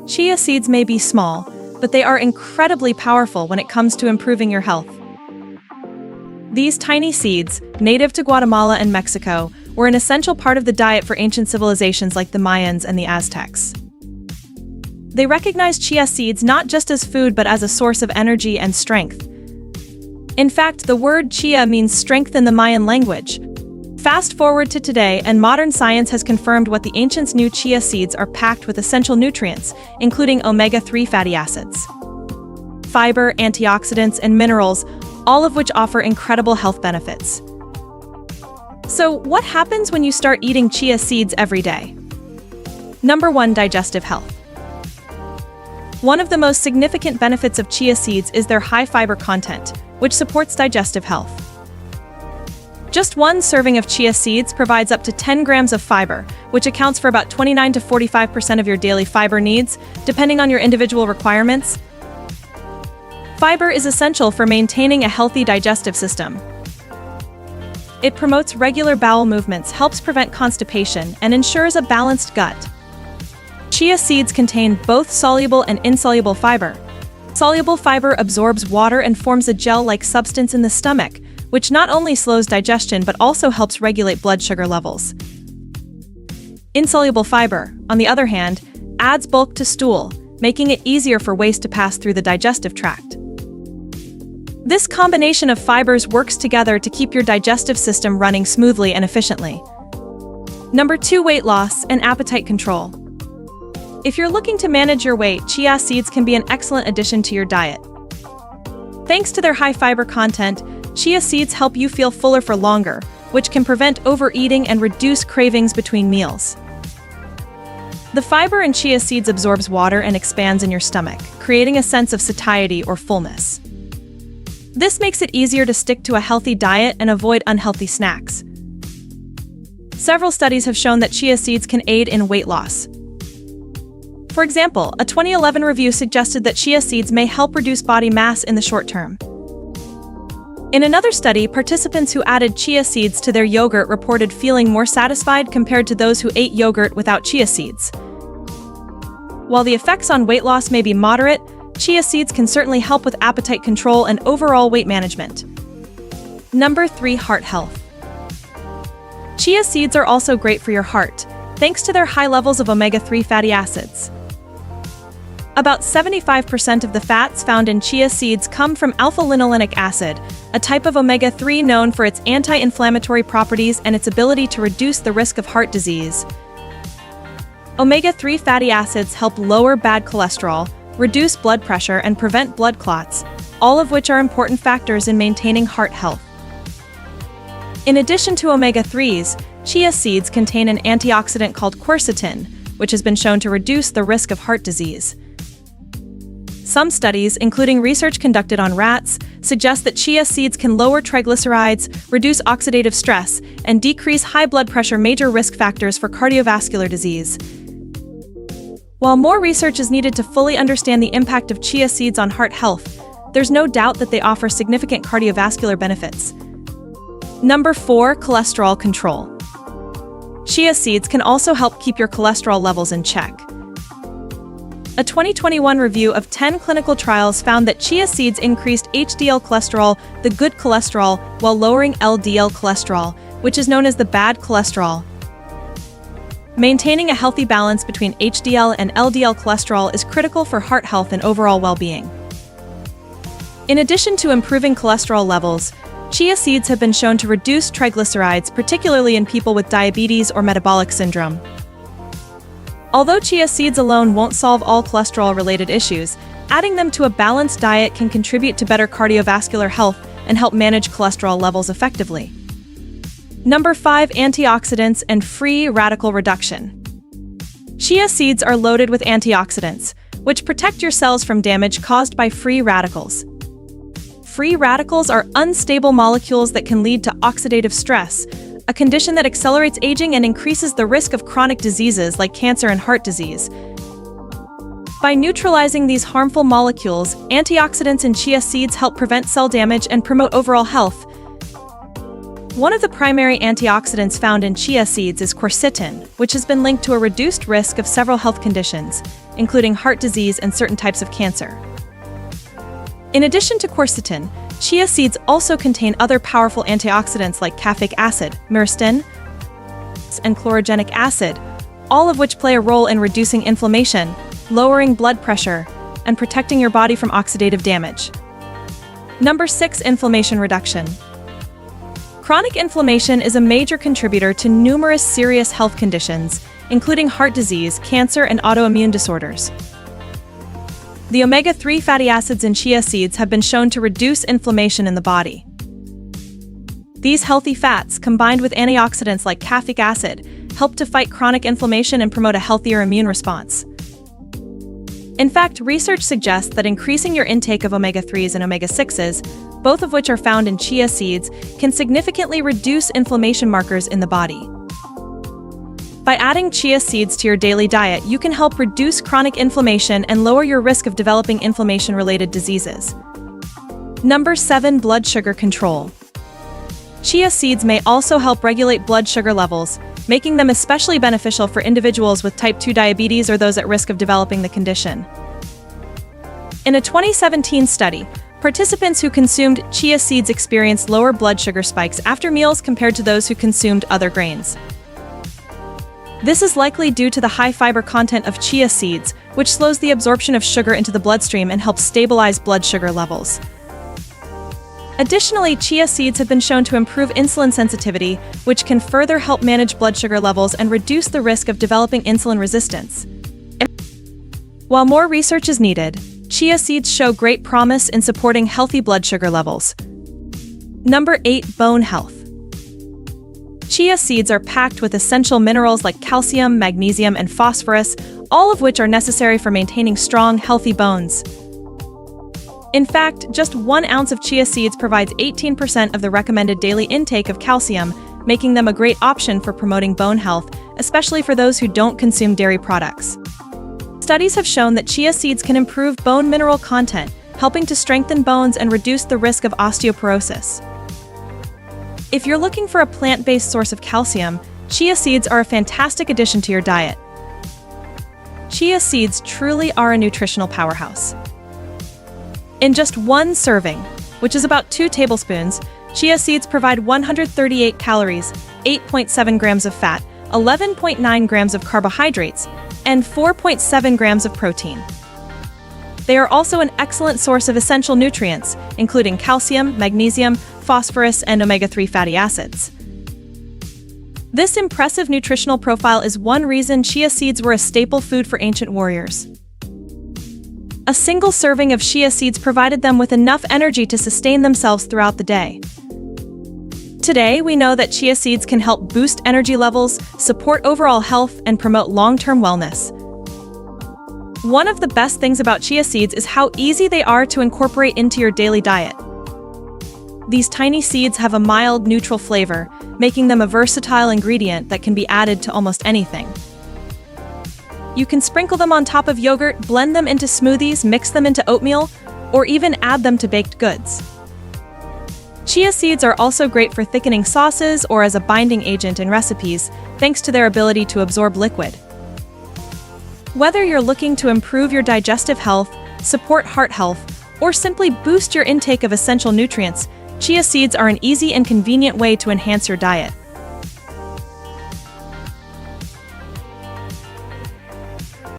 Chia seeds may be small, but they are incredibly powerful when it comes to improving your health. These tiny seeds, native to Guatemala and Mexico, were an essential part of the diet for ancient civilizations like the Mayans and the Aztecs. They recognized chia seeds not just as food but as a source of energy and strength. In fact, the word chia means strength in the Mayan language. Fast forward to today, and modern science has confirmed what the ancients knew: chia seeds are packed with essential nutrients, including omega-3 fatty acids, fiber, antioxidants, and minerals, all of which offer incredible health benefits. So, what happens when you start eating chia seeds every day? Number 1. Digestive health. One of the most significant benefits of chia seeds is their high fiber content, which supports digestive health. Just one serving of chia seeds provides up to 10 grams of fiber, which accounts for about 29 to 45% of your daily fiber needs, depending on your individual requirements. Fiber is essential for maintaining a healthy digestive system. It promotes regular bowel movements, helps prevent constipation, and ensures a balanced gut. Chia seeds contain both soluble and insoluble fiber. Soluble fiber absorbs water and forms a gel-like substance in the stomach, which not only slows digestion but also helps regulate blood sugar levels. Insoluble fiber, on the other hand, adds bulk to stool, making it easier for waste to pass through the digestive tract. This combination of fibers works together to keep your digestive system running smoothly and efficiently. Number 2. Weight loss and appetite control. If you're looking to manage your weight, chia seeds can be an excellent addition to your diet. Thanks to their high fiber content, chia seeds help you feel fuller for longer, which can prevent overeating and reduce cravings between meals. The fiber in chia seeds absorbs water and expands in your stomach, creating a sense of satiety or fullness. This makes it easier to stick to a healthy diet and avoid unhealthy snacks. Several studies have shown that chia seeds can aid in weight loss. For example, a 2011 review suggested that chia seeds may help reduce body mass in the short term. In another study, participants who added chia seeds to their yogurt reported feeling more satisfied compared to those who ate yogurt without chia seeds. While the effects on weight loss may be moderate, chia seeds can certainly help with appetite control and overall weight management. Number 3. Heart health. Chia seeds are also great for your heart, thanks to their high levels of omega-3 fatty acids. About 75% of the fats found in chia seeds come from alpha-linolenic acid, a type of omega-3 known for its anti-inflammatory properties and its ability to reduce the risk of heart disease. Omega-3 fatty acids help lower bad cholesterol, reduce blood pressure, and prevent blood clots, all of which are important factors in maintaining heart health. In addition to omega-3s, chia seeds contain an antioxidant called quercetin, which has been shown to reduce the risk of heart disease. Some studies, including research conducted on rats, suggest that chia seeds can lower triglycerides, reduce oxidative stress, and decrease high blood pressure, major risk factors for cardiovascular disease. While more research is needed to fully understand the impact of chia seeds on heart health, there's no doubt that they offer significant cardiovascular benefits. Number 4. Cholesterol control. Chia seeds can also help keep your cholesterol levels in check. A 2021 review of 10 clinical trials found that chia seeds increased HDL cholesterol, the good cholesterol, while lowering LDL cholesterol, which is known as the bad cholesterol. Maintaining a healthy balance between HDL and LDL cholesterol is critical for heart health and overall well-being. In addition to improving cholesterol levels, chia seeds have been shown to reduce triglycerides, particularly in people with diabetes or metabolic syndrome. Although chia seeds alone won't solve all cholesterol-related issues, adding them to a balanced diet can contribute to better cardiovascular health and help manage cholesterol levels effectively. Number 5. Antioxidants and free radical reduction. Chia seeds are loaded with antioxidants, which protect your cells from damage caused by free radicals. Free radicals are unstable molecules that can lead to oxidative stress, a condition that accelerates aging and increases the risk of chronic diseases like cancer and heart disease. By neutralizing these harmful molecules, antioxidants in chia seeds help prevent cell damage and promote overall health. One of the primary antioxidants found in chia seeds is quercetin, which has been linked to a reduced risk of several health conditions, including heart disease and certain types of cancer. In addition to quercetin, chia seeds also contain other powerful antioxidants like caffeic acid, myristin, and chlorogenic acid, all of which play a role in reducing inflammation, lowering blood pressure, and protecting your body from oxidative damage. Number 6. Inflammation reduction. Chronic inflammation is a major contributor to numerous serious health conditions, including heart disease, cancer, and autoimmune disorders. The omega-3 fatty acids in chia seeds have been shown to reduce inflammation in the body. These healthy fats, combined with antioxidants like caffeic acid, help to fight chronic inflammation and promote a healthier immune response. In fact, research suggests that increasing your intake of omega-3s and omega-6s, both of which are found in chia seeds, can significantly reduce inflammation markers in the body. By adding chia seeds to your daily diet, you can help reduce chronic inflammation and lower your risk of developing inflammation-related diseases. Number 7. Blood sugar control. Chia seeds may also help regulate blood sugar levels, making them especially beneficial for individuals with type 2 diabetes or those at risk of developing the condition. In a 2017 study, participants who consumed chia seeds experienced lower blood sugar spikes after meals compared to those who consumed other grains. This is likely due to the high fiber content of chia seeds, which slows the absorption of sugar into the bloodstream and helps stabilize blood sugar levels. Additionally, chia seeds have been shown to improve insulin sensitivity, which can further help manage blood sugar levels and reduce the risk of developing insulin resistance. While more research is needed, chia seeds show great promise in supporting healthy blood sugar levels. Number 8. Bone health. Chia seeds are packed with essential minerals like calcium, magnesium, and phosphorus, all of which are necessary for maintaining strong, healthy bones. In fact, just 1 ounce of chia seeds provides 18% of the recommended daily intake of calcium, making them a great option for promoting bone health, especially for those who don't consume dairy products. Studies have shown that chia seeds can improve bone mineral content, helping to strengthen bones and reduce the risk of osteoporosis. If you're looking for a plant-based source of calcium, chia seeds are a fantastic addition to your diet. Chia seeds truly are a nutritional powerhouse. In just 1 serving, which is about 2 tablespoons, chia seeds provide 138 calories, 8.7 grams of fat, 11.9 grams of carbohydrates, and 4.7 grams of protein. They are also an excellent source of essential nutrients, including calcium, magnesium, phosphorus, and omega-3 fatty acids. This impressive nutritional profile is one reason chia seeds were a staple food for ancient warriors. A single serving of chia seeds provided them with enough energy to sustain themselves throughout the day. Today, we know that chia seeds can help boost energy levels, support overall health, and promote long-term wellness. One of the best things about chia seeds is how easy they are to incorporate into your daily diet. These tiny seeds have a mild, neutral flavor, making them a versatile ingredient that can be added to almost anything. You can sprinkle them on top of yogurt, blend them into smoothies, mix them into oatmeal, or even add them to baked goods. Chia seeds are also great for thickening sauces or as a binding agent in recipes, thanks to their ability to absorb liquid. Whether you're looking to improve your digestive health, support heart health, or simply boost your intake of essential nutrients, chia seeds are an easy and convenient way to enhance your diet.